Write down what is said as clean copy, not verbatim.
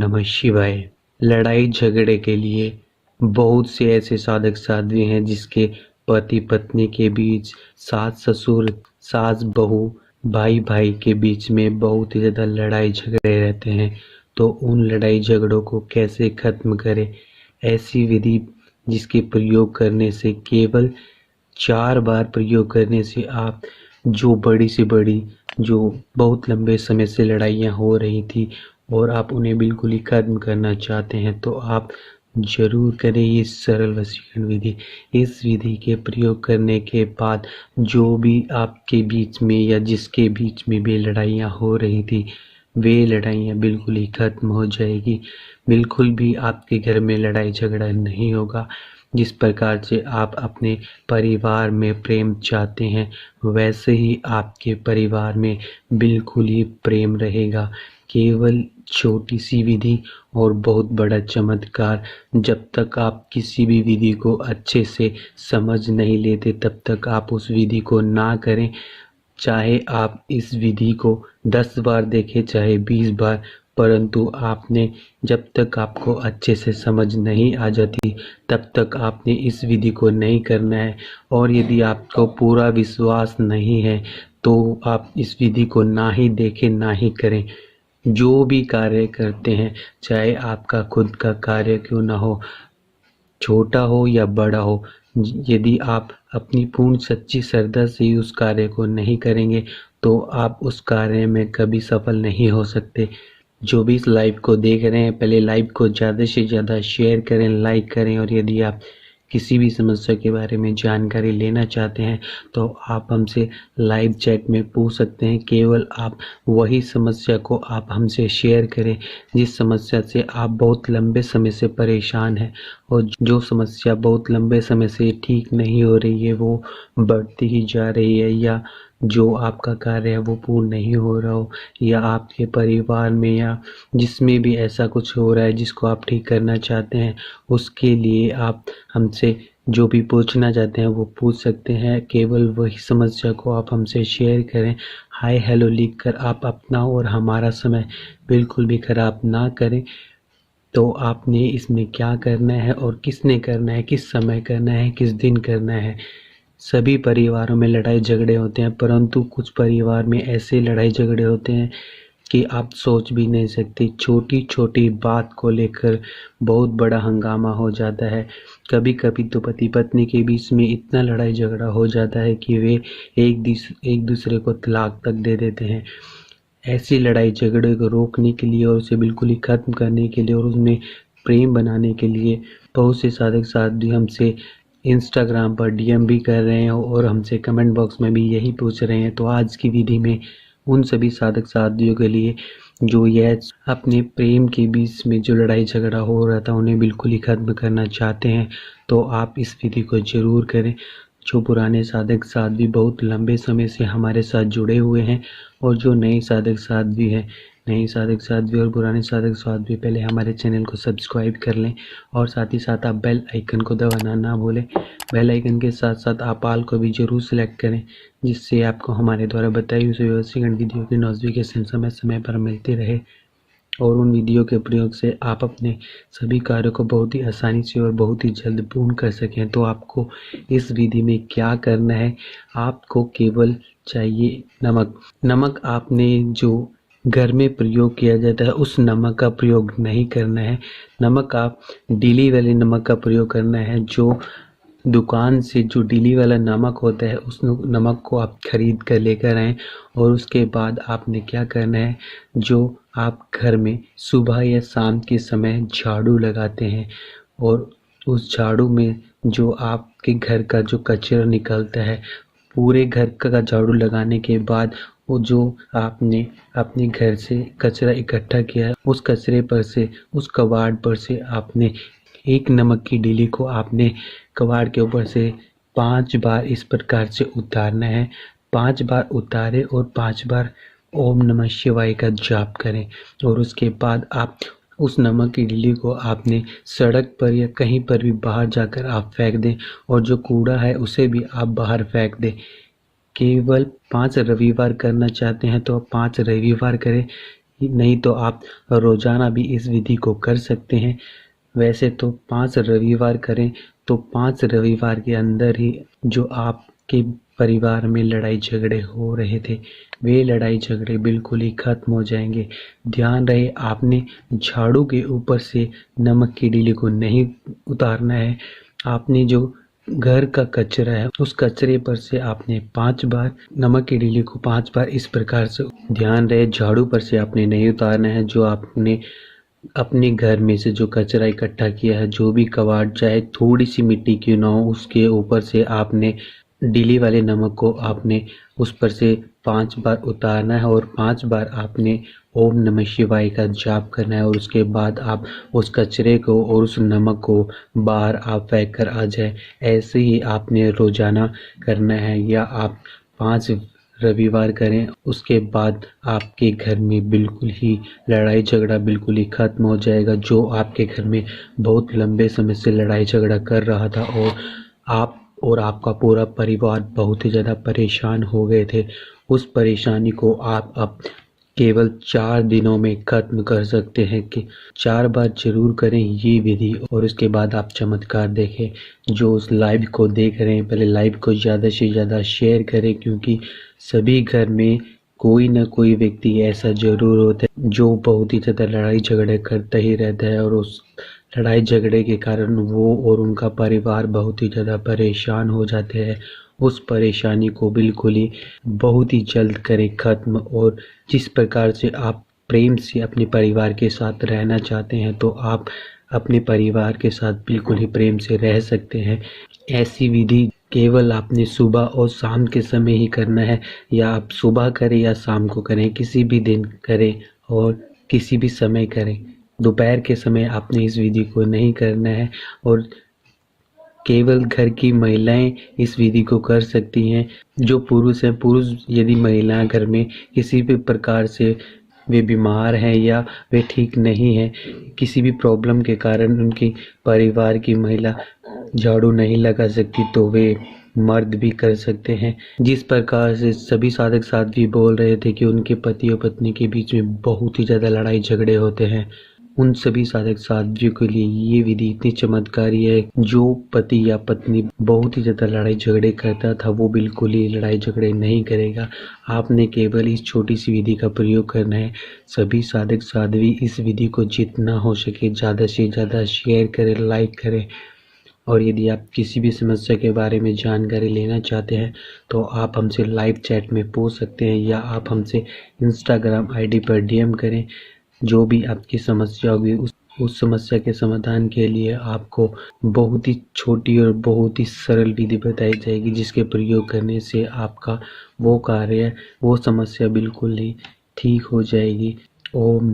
नमः शिवाय। लड़ाई झगड़े के लिए बहुत से ऐसे साधक साध्वी हैं जिसके पति पत्नी के बीच, सास ससुर, सास बहू, भाई भाई के बीच में बहुत ही ज़्यादा लड़ाई झगड़े रहते हैं। तो उन लड़ाई झगड़ों को कैसे खत्म करें, ऐसी विधि जिसके प्रयोग करने से केवल 4 बार प्रयोग करने से आप जो बड़ी से बड़ी, जो बहुत लंबे समय से लड़ाइयाँ हो रही थी और आप उन्हें बिल्कुल ही खत्म करना चाहते हैं, तो आप ज़रूर करें ये सरल वशीकरण विधि। इस विधि के प्रयोग करने के बाद जो भी आपके बीच में या जिसके बीच में भी लड़ाइयाँ हो रही थी, वे लड़ाइयाँ बिल्कुल ही खत्म हो जाएगी। बिल्कुल भी आपके घर में लड़ाई झगड़ा नहीं होगा। जिस प्रकार से आप अपने परिवार में प्रेम चाहते हैं, वैसे ही आपके परिवार में बिल्कुल ही प्रेम रहेगा। केवल छोटी सी विधि और बहुत बड़ा चमत्कार। जब तक आप किसी भी विधि को अच्छे से समझ नहीं लेते, तब तक आप उस विधि को ना करें। चाहे आप इस विधि को 10 बार देखें, चाहे 20 बार, परंतु आपने, जब तक आपको अच्छे से समझ नहीं आ जाती, तब तक आपने इस विधि को नहीं करना है। और यदि आपको पूरा विश्वास नहीं है तो आप इस विधि को ना ही देखें, ना ही करें। जो भी कार्य करते हैं, चाहे आपका खुद का कार्य क्यों ना हो, छोटा हो या बड़ा हो, यदि आप अपनी पूर्ण सच्ची श्रद्धा से उस कार्य को नहीं करेंगे तो आप उस कार्य में कभी सफल नहीं हो सकते। जो भी इस लाइव को देख रहे हैं, पहले लाइव को ज़्यादा से ज़्यादा शेयर करें, लाइक करें। और यदि आप किसी भी समस्या के बारे में जानकारी लेना चाहते हैं तो आप हमसे लाइव चैट में पूछ सकते हैं। केवल आप वही समस्या को आप हमसे शेयर करें जिस समस्या से आप बहुत लंबे समय से परेशान हैं, और जो समस्या बहुत लंबे समय से ठीक नहीं हो रही है, वो बढ़ती ही जा रही है, या जो आपका कार्य है वो पूर्ण नहीं हो रहा हो, या आपके परिवार में या जिसमें भी ऐसा कुछ हो रहा है जिसको आप ठीक करना चाहते हैं, उसके लिए आप हमसे जो भी पूछना चाहते हैं वो पूछ सकते हैं। केवल वही समस्या को आप हमसे शेयर करें। हाय हेलो लिखकर आप अपना और हमारा समय बिल्कुल भी खराब ना करें। तो आपने इसमें क्या करना है और किसने करना है, किस समय करना है, किस दिन करना है। सभी परिवारों में लड़ाई झगड़े होते हैं, परंतु कुछ परिवार में ऐसे लड़ाई झगड़े होते हैं कि आप सोच भी नहीं सकते। छोटी छोटी बात को लेकर बहुत बड़ा हंगामा हो जाता है। कभी कभी तो पति पत्नी के बीच में इतना लड़ाई झगड़ा हो जाता है कि वे एक दूसरे को तलाक तक दे देते हैं। ऐसी लड़ाई झगड़े को रोकने के लिए और उसे बिल्कुल ही खत्म करने के लिए और उसमें प्रेम बनाने के लिए बहुत से साधक साध्वी हमसे इंस्टाग्राम पर डीएम भी कर रहे हैं और हमसे कमेंट बॉक्स में भी यही पूछ रहे हैं। तो आज की विधि में उन सभी साधक साध्वियों के लिए जो यह अपने प्रेम के बीच में जो लड़ाई झगड़ा हो रहा था उन्हें बिल्कुल ही खत्म करना चाहते हैं, तो आप इस विधि को ज़रूर करें। जो पुराने साधक साध्वी बहुत लंबे समय से हमारे साथ जुड़े हुए हैं, और जो नए साधक साध्वी हैं, नए साधक साध्वी और पुराने साधक साध्वी, पहले हमारे चैनल को सब्सक्राइब कर लें और साथ ही साथ आप बेल आइकन को दबाना ना भूलें। बेल आइकन के साथ साथ आप ऑल को भी जरूर सेलेक्ट करें, जिससे आपको हमारे द्वारा बताई हुई वशीकरण वीडियो की नोटिफिकेशन समय समय पर मिलती रहे, और उन वीडियो के प्रयोग से आप अपने सभी कार्यों को बहुत ही आसानी से और बहुत ही जल्द पूर्ण कर सकें। तो आपको इस विधि में क्या करना है, आपको केवल चाहिए नमक। नमक आपने जो घर में प्रयोग किया जाता है उस नमक का प्रयोग नहीं करना है। नमक आप डीली वाले नमक का प्रयोग करना है। जो दुकान से जो डीली वाला नमक होता है, उस नमक को आप खरीद कर लेकर आएँ। और उसके बाद आपने क्या करना है, जो आप घर में सुबह या शाम के समय झाड़ू लगाते हैं, और उस झाड़ू में जो आपके घर का जो कचरा निकलता है, पूरे घर का झाड़ू लगाने के बाद वो जो आपने अपने घर से कचरा इकट्ठा किया है, उस कचरे पर से, उस कबाड़ पर से आपने एक नमक की डीली को आपने कबाड़ के ऊपर से 5 बार इस प्रकार से उतारना है। 5 बार उतारे और 5 बार ओम नमः शिवाय का जाप करें। और उसके बाद आप उस नमक की डीली को आपने सड़क पर या कहीं पर भी बाहर जाकर आप फेंक दें, और जो कूड़ा है उसे भी आप बाहर फेंक दें। केवल 5 रविवार करना चाहते हैं तो आप 5 रविवार करें, नहीं तो आप रोज़ाना भी इस विधि को कर सकते हैं। वैसे तो 5 रविवार करें तो 5 रविवार के अंदर ही जो आपके परिवार में लड़ाई झगड़े हो रहे थे, वे लड़ाई झगड़े बिल्कुल ही खत्म हो जाएंगे। ध्यान रहे, आपने झाड़ू के ऊपर से नमक की डीली को नहीं उतारना है। आपने जो घर का कचरा है, उस कचरे पर से आपने 5 बार नमक की डीली को 5 बार इस प्रकार से, ध्यान रहे, झाड़ू पर से आपने नहीं उतारना है। जो आपने अपने घर में से जो कचरा इकट्ठा किया है, जो भी कबाड़ चाहे थोड़ी सी मिट्टी क्यों ना हो, उसके ऊपर से आपने डीली वाले नमक को आपने उस पर से 5 बार उतारना है और 5 बार आपने ओम नमः शिवाय का जाप करना है। और उसके बाद आप उस कचरे को और उस नमक को बाहर आप फेंक कर आ जाए। ऐसे ही आपने रोजाना करना है, या आप 5 रविवार करें। उसके बाद आपके घर में बिल्कुल ही लड़ाई झगड़ा बिल्कुल ही खत्म हो जाएगा। जो आपके घर में बहुत लंबे समय से लड़ाई झगड़ा कर रहा था और आप और आपका पूरा परिवार बहुत ही ज़्यादा परेशान हो गए थे, उस परेशानी को आप अब केवल 4 दिनों में खत्म कर सकते हैं। कि 4 बार जरूर करें ये विधि और उसके बाद आप चमत्कार देखें। जो उस लाइव को देख रहे हैं, पहले लाइव को ज़्यादा से ज़्यादा शेयर करें, क्योंकि सभी घर में कोई ना कोई व्यक्ति ऐसा जरूर होता है जो बहुत ही ज़्यादा लड़ाई झगड़े करता ही रहता है, और उस लड़ाई झगड़े के कारण वो और उनका परिवार बहुत ही ज़्यादा परेशान हो जाते हैं। उस परेशानी को बिल्कुल ही बहुत ही जल्द करें ख़त्म। और जिस प्रकार से आप प्रेम से अपने परिवार के साथ रहना चाहते हैं, तो आप अपने परिवार के साथ बिल्कुल ही प्रेम से रह सकते हैं। ऐसी विधि केवल आपने सुबह और शाम के समय ही करना है, या आप सुबह करें या शाम को करें, किसी भी दिन करें और किसी भी समय करें। दोपहर के समय आपने इस विधि को नहीं करना है, और केवल घर की महिलाएं इस विधि को कर सकती हैं। जो पुरुष हैं, पुरुष यदि महिलाएं घर में किसी भी प्रकार से वे बीमार हैं या वे ठीक नहीं हैं, किसी भी प्रॉब्लम के कारण उनकी परिवार की महिला झाड़ू नहीं लगा सकती, तो वे मर्द भी कर सकते हैं। जिस प्रकार से सभी साधक साध्वी बोल रहे थे कि उनके पति और पत्नी के बीच में बहुत ही ज़्यादा लड़ाई झगड़े होते हैं, उन सभी साधक साध्वियों के लिए ये विधि इतनी चमत्कारी है। जो पति या पत्नी बहुत ही ज़्यादा लड़ाई झगड़े करता था, वो बिल्कुल ही लड़ाई झगड़े नहीं करेगा। आपने केवल इस छोटी सी विधि का प्रयोग करना है। सभी साधक साध्वी इस विधि को जितना हो सके ज़्यादा से ज़्यादा शेयर करें, लाइक करें। और यदि आप किसी भी समस्या के बारे में जानकारी लेना चाहते हैं, तो आप हमसे लाइव चैट में पूछ सकते हैं, या आप हमसे इंस्टाग्राम आईडी पर डीएम करें। जो भी आपकी समस्या होगी, उस समस्या के समाधान के लिए आपको बहुत ही छोटी और बहुत ही सरल विधि बताई जाएगी, जिसके प्रयोग करने से आपका वो कार्य, वो समस्या बिल्कुल ही ठीक हो जाएगी। ओम